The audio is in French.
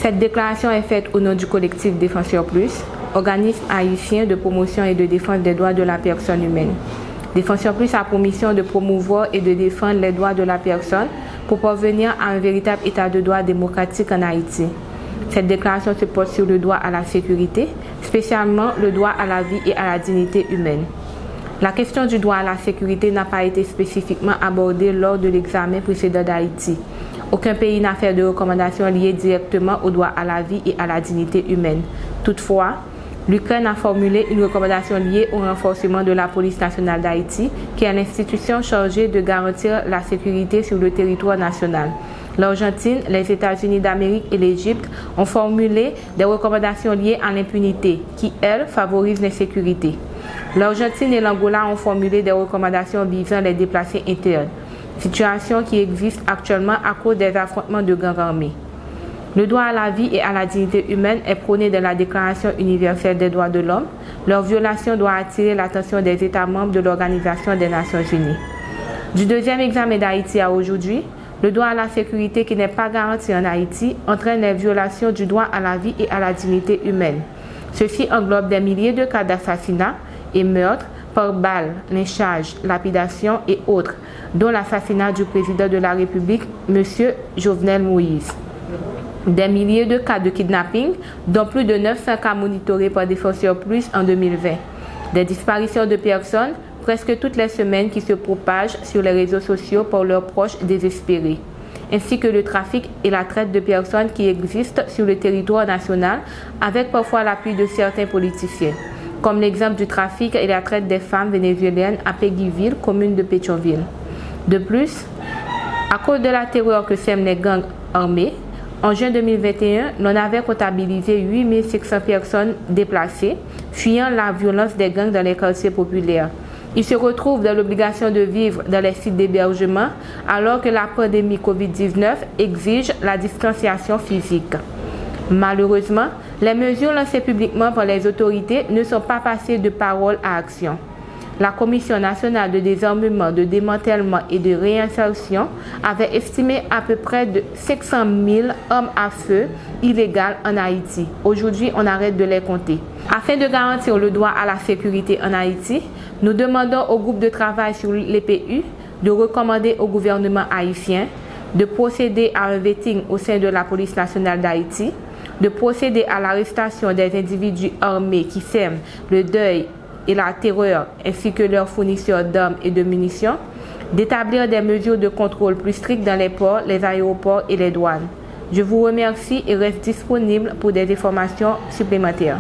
Cette déclaration est faite au nom du collectif Défenseurs Plus, organisme haïtien de promotion et de défense des droits de la personne humaine. Défenseurs Plus a pour mission de promouvoir et de défendre les droits de la personne pour parvenir à un véritable état de droit démocratique en Haïti. Cette déclaration se porte sur le droit à la sécurité, spécialement le droit à la vie et à la dignité humaine. La question du droit à la sécurité n'a pas été spécifiquement abordée lors de l'examen précédent d'Haïti. Aucun pays n'a fait de recommandations liées directement au droit à la vie et à la dignité humaine. Toutefois, l'UKRAIN a formulé une recommandation liée au renforcement de la police nationale d'Haïti, qui est l'institution chargée de garantir la sécurité sur le territoire national. L'Argentine, les États-Unis d'Amérique et l'Égypte ont formulé des recommandations liées à l'impunité, qui, elles, favorisent l'insécurité. L'Argentine et l'Angola ont formulé des recommandations visant les déplacés internes, situation qui existe actuellement à cause des affrontements de gangs armés. Le droit à la vie et à la dignité humaine est prôné dans la Déclaration universelle des droits de l'homme. Leur violation doit attirer l'attention des États membres de l'Organisation des Nations unies. Du deuxième examen d'Haïti à aujourd'hui, le droit à la sécurité qui n'est pas garanti en Haïti entraîne les violations du droit à la vie et à la dignité humaine. Ceci englobe des milliers de cas d'assassinat et meurtres par balles, lynchage, lapidation et autres, dont l'assassinat du président de la République, M. Jovenel Moïse. Des milliers de cas de kidnapping, dont plus de 900 cas monitorés par Défenseurs Plus en 2020. Des disparitions de personnes presque toutes les semaines qui se propagent sur les réseaux sociaux par leurs proches désespérés, ainsi que le trafic et la traite de personnes qui existent sur le territoire national avec parfois l'appui de certains politiciens, comme l'exemple du trafic et la traite des femmes vénézuéliennes à Péguiville, commune de Pétionville. De plus, à cause de la terreur que sèment les gangs armés, en juin 2021, l'on avait comptabilisé 8600 personnes déplacées, fuyant la violence des gangs dans les quartiers populaires. Ils se retrouvent dans l'obligation de vivre dans les sites d'hébergement alors que la pandémie Covid-19 exige la distanciation physique. Malheureusement, les mesures lancées publiquement par les autorités ne sont pas passées de parole à action. La Commission nationale de désarmement, de démantèlement et de réinsertion avait estimé à peu près de 500 000 armes à feu illégales en Haïti. Aujourd'hui, on arrête de les compter. Afin de garantir le droit à la sécurité en Haïti, nous demandons au groupe de travail sur l'EPU de recommander au gouvernement haïtien de procéder à un vetting au sein de la police nationale d'Haïti, de procéder à l'arrestation des individus armés qui sèment le deuil et la terreur, ainsi que leurs fournisseurs d'armes et de munitions, d'établir des mesures de contrôle plus strictes dans les ports, les aéroports et les douanes. Je vous remercie et reste disponible pour des informations supplémentaires.